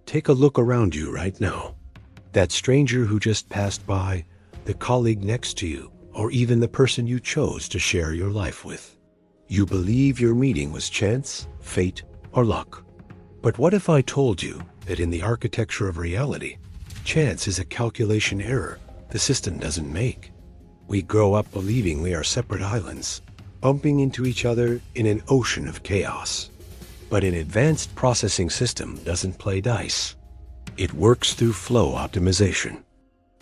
Take a look around you right now. That stranger who just passed by, the colleague next to you, or even the person you chose to share your life with. You believe your meeting was chance, fate, or luck. But what if I told you that in the architecture of reality, chance is a calculation error the system doesn't make? We grow up believing we are separate islands, bumping into each other in an ocean of chaos. But an advanced processing system doesn't play dice. It works through flow optimization.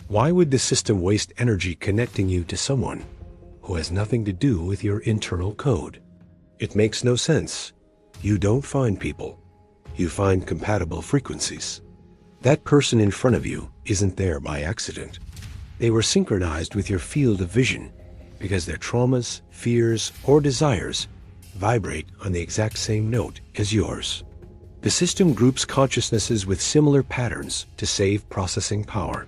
Why would the system waste energy connecting you to someone who has nothing to do with your internal code? It makes no sense. You don't find people. You find compatible frequencies. That person in front of you isn't there by accident. They were synchronized with your field of vision because their traumas, fears, or desires vibrate on the exact same note as yours. The system groups consciousnesses with similar patterns to save processing power.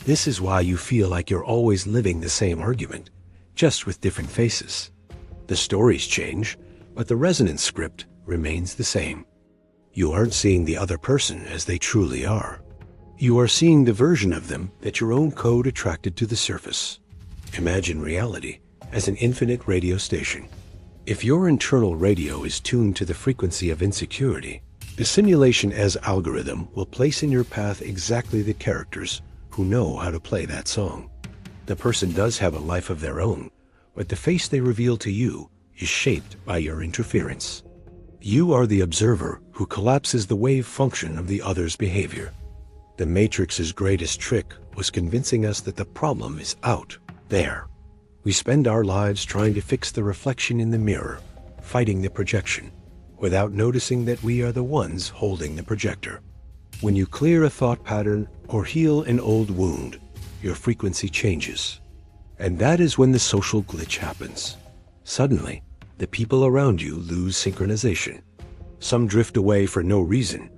This is why you feel like you're always living the same argument, just with different faces. The stories change, but the resonance script remains the same. You aren't seeing the other person as they truly are. You are seeing the version of them that your own code attracted to the surface. Imagine reality as an infinite radio station. If your internal radio is tuned to the frequency of insecurity, the simulation as algorithm will place in your path exactly the characters who know how to play that song. The person does have a life of their own, but the face they reveal to you is shaped by your interference. You are the observer who collapses the wave function of the other's behavior. The Matrix's greatest trick was convincing us that the problem is out there. We spend our lives trying to fix the reflection in the mirror, fighting the projection, without noticing that we are the ones holding the projector. When you clear a thought pattern or heal an old wound, your frequency changes. And that is when the social glitch happens. Suddenly, the people around you lose synchronization. Some drift away for no reason.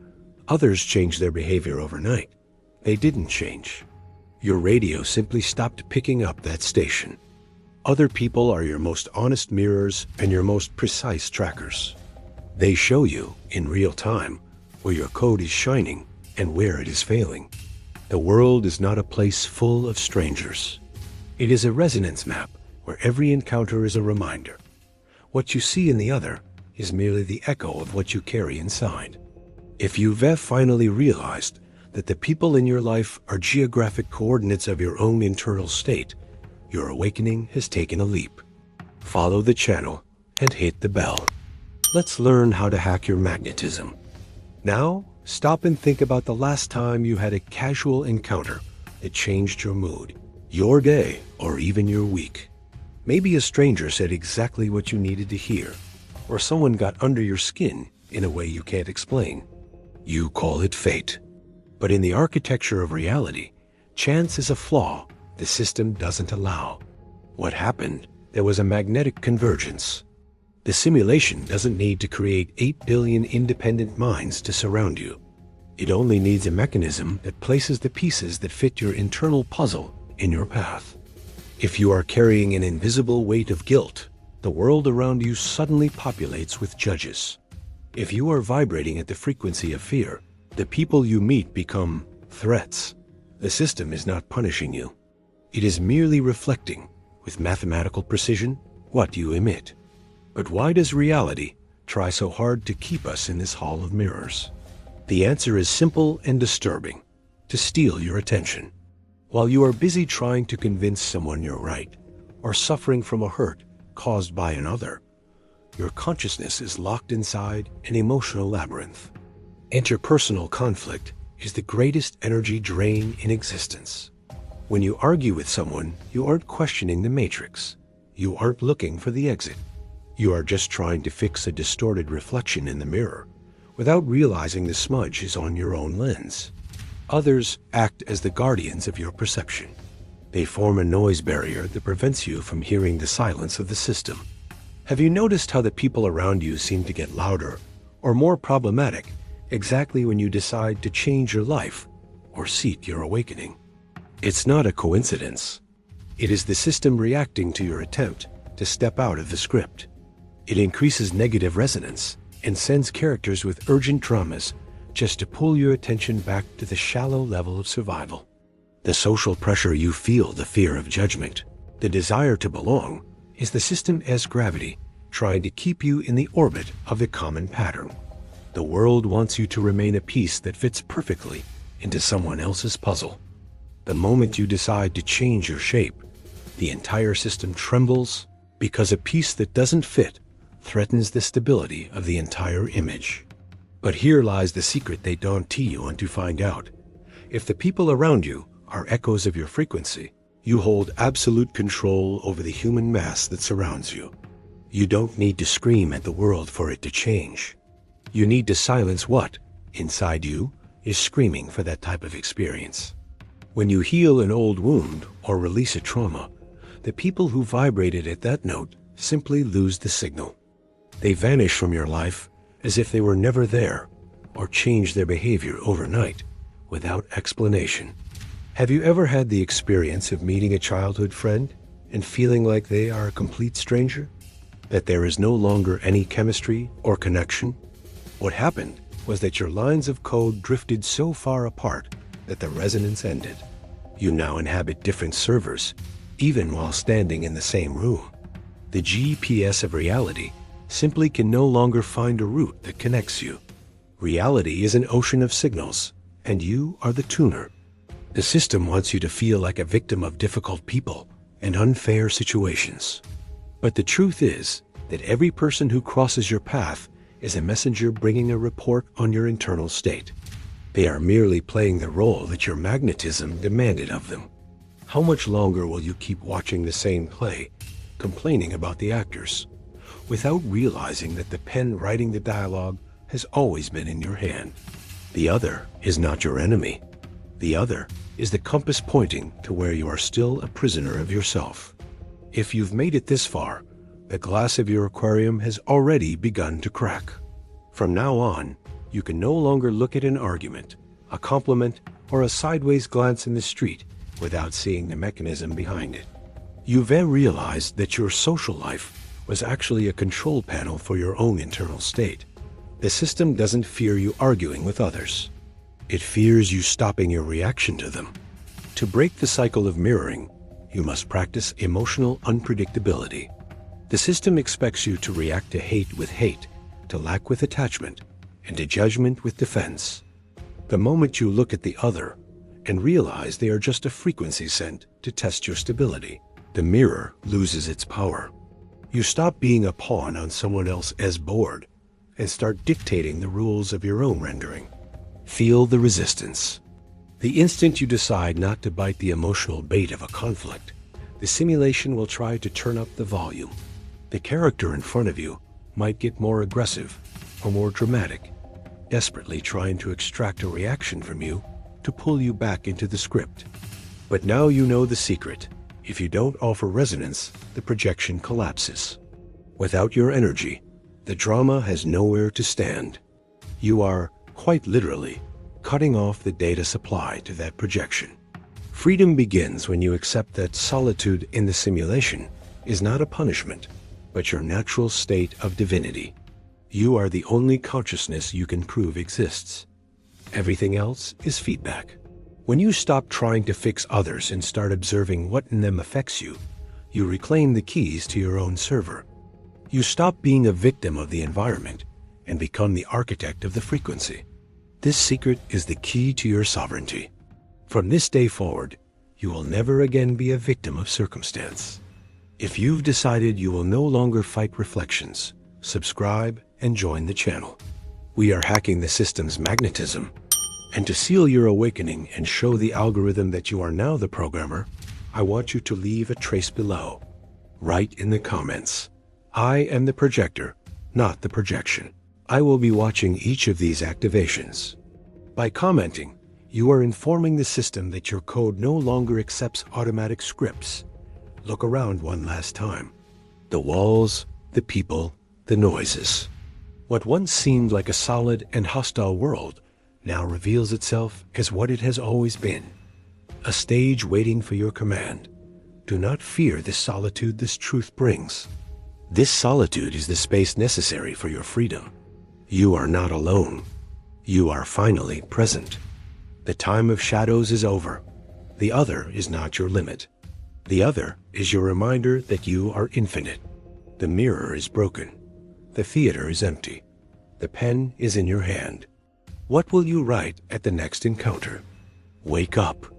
Others change their behavior overnight. They didn't change. Your radio simply stopped picking up that station. Other people are your most honest mirrors and your most precise trackers. They show you, in real time, where your code is shining and where it is failing. The world is not a place full of strangers. It is a resonance map where every encounter is a reminder. What you see in the other is merely the echo of what you carry inside. If you've finally realized that the people in your life are geographic coordinates of your own internal state, your awakening has taken a leap. Follow the channel and hit the bell. Let's learn how to hack your magnetism. Now, stop and think about the last time you had a casual encounter that changed your mood, your day, or even your week. Maybe a stranger said exactly what you needed to hear, or someone got under your skin in a way you can't explain. You call it fate. But in the architecture of reality, chance is a flaw the system doesn't allow. What happened? There was a magnetic convergence. The simulation doesn't need to create 8 billion independent minds to surround you. It only needs a mechanism that places the pieces that fit your internal puzzle in your path. If you are carrying an invisible weight of guilt, the world around you suddenly populates with judges. If you are vibrating at the frequency of fear, the people you meet become threats. The system is not punishing you. It is merely reflecting, with mathematical precision, what you emit. But why does reality try so hard to keep us in this hall of mirrors? The answer is simple and disturbing: to steal your attention. While you are busy trying to convince someone you're right, or suffering from a hurt caused by another, your consciousness is locked inside an emotional labyrinth. Interpersonal conflict is the greatest energy drain in existence. When you argue with someone, you aren't questioning the matrix. You aren't looking for the exit. You are just trying to fix a distorted reflection in the mirror, without realizing the smudge is on your own lens. Others act as the guardians of your perception. They form a noise barrier that prevents you from hearing the silence of the system. Have you noticed how the people around you seem to get louder or more problematic exactly when you decide to change your life or seek your awakening? It's not a coincidence. It is the system reacting to your attempt to step out of the script. It increases negative resonance and sends characters with urgent traumas just to pull your attention back to the shallow level of survival. The social pressure you feel, the fear of judgment, the desire to belong, is the system as gravity trying to keep you in the orbit of the common pattern. The world wants you to remain a piece that fits perfectly into someone else's puzzle. The moment you decide to change your shape, the entire system trembles because a piece that doesn't fit threatens the stability of the entire image. But here lies the secret they don't tee you on to find out. If the people around you are echoes of your frequency, you hold absolute control over the human mass that surrounds you. You don't need to scream at the world for it to change. You need to silence what, inside you, is screaming for that type of experience. When you heal an old wound or release a trauma, the people who vibrated at that note simply lose the signal. They vanish from your life as if they were never there, or change their behavior overnight without explanation. Have you ever had the experience of meeting a childhood friend and feeling like they are a complete stranger? That there is no longer any chemistry or connection? What happened was that your lines of code drifted so far apart that the resonance ended. You now inhabit different servers, even while standing in the same room. The GPS of reality simply can no longer find a route that connects you. Reality is an ocean of signals, and you are the tuner. The system wants you to feel like a victim of difficult people and unfair situations. But the truth is that every person who crosses your path is a messenger bringing a report on your internal state. They are merely playing the role that your magnetism demanded of them. How much longer will you keep watching the same play, complaining about the actors, without realizing that the pen writing the dialogue has always been in your hand? The other is not your enemy. The other is the compass pointing to where you are still a prisoner of yourself. If you've made it this far, the glass of your aquarium has already begun to crack. From now on, you can no longer look at an argument, a compliment, or a sideways glance in the street without seeing the mechanism behind it. You've then realized that your social life was actually a control panel for your own internal state. The system doesn't fear you arguing with others. It fears you stopping your reaction to them. To break the cycle of mirroring, you must practice emotional unpredictability. The system expects you to react to hate with hate, to lack with attachment, and to judgment with defense. The moment you look at the other and realize they are just a frequency sent to test your stability, the mirror loses its power. You stop being a pawn on someone else's board and start dictating the rules of your own rendering. Feel the resistance. The instant you decide not to bite the emotional bait of a conflict, the simulation will try to turn up the volume. The character in front of you might get more aggressive or more dramatic, desperately trying to extract a reaction from you to pull you back into the script. But now you know the secret. If you don't offer resonance, the projection collapses. Without your energy, the drama has nowhere to stand. You are, quite literally, cutting off the data supply to that projection. Freedom begins when you accept that solitude in the simulation is not a punishment, but your natural state of divinity. You are the only consciousness you can prove exists. Everything else is feedback. When you stop trying to fix others and start observing what in them affects you, you reclaim the keys to your own server. You stop being a victim of the environment and become the architect of the frequency. This secret is the key to your sovereignty. From this day forward, you will never again be a victim of circumstance. If you've decided you will no longer fight reflections, subscribe and join the channel. We are hacking the system's magnetism. And to seal your awakening and show the algorithm that you are now the programmer, I want you to leave a trace below. Write in the comments, "I am the projector, not the projection." I will be watching each of these activations. By commenting, you are informing the system that your code no longer accepts automatic scripts. Look around one last time. The walls, the people, the noises. What once seemed like a solid and hostile world now reveals itself as what it has always been. A stage waiting for your command. Do not fear the solitude this truth brings. This solitude is the space necessary for your freedom. You are not alone. You are finally present. The time of shadows is over. The other is not your limit. The other is your reminder that you are infinite. The mirror is broken. The theater is empty. The pen is in your hand. What will you write at the next encounter? Wake up.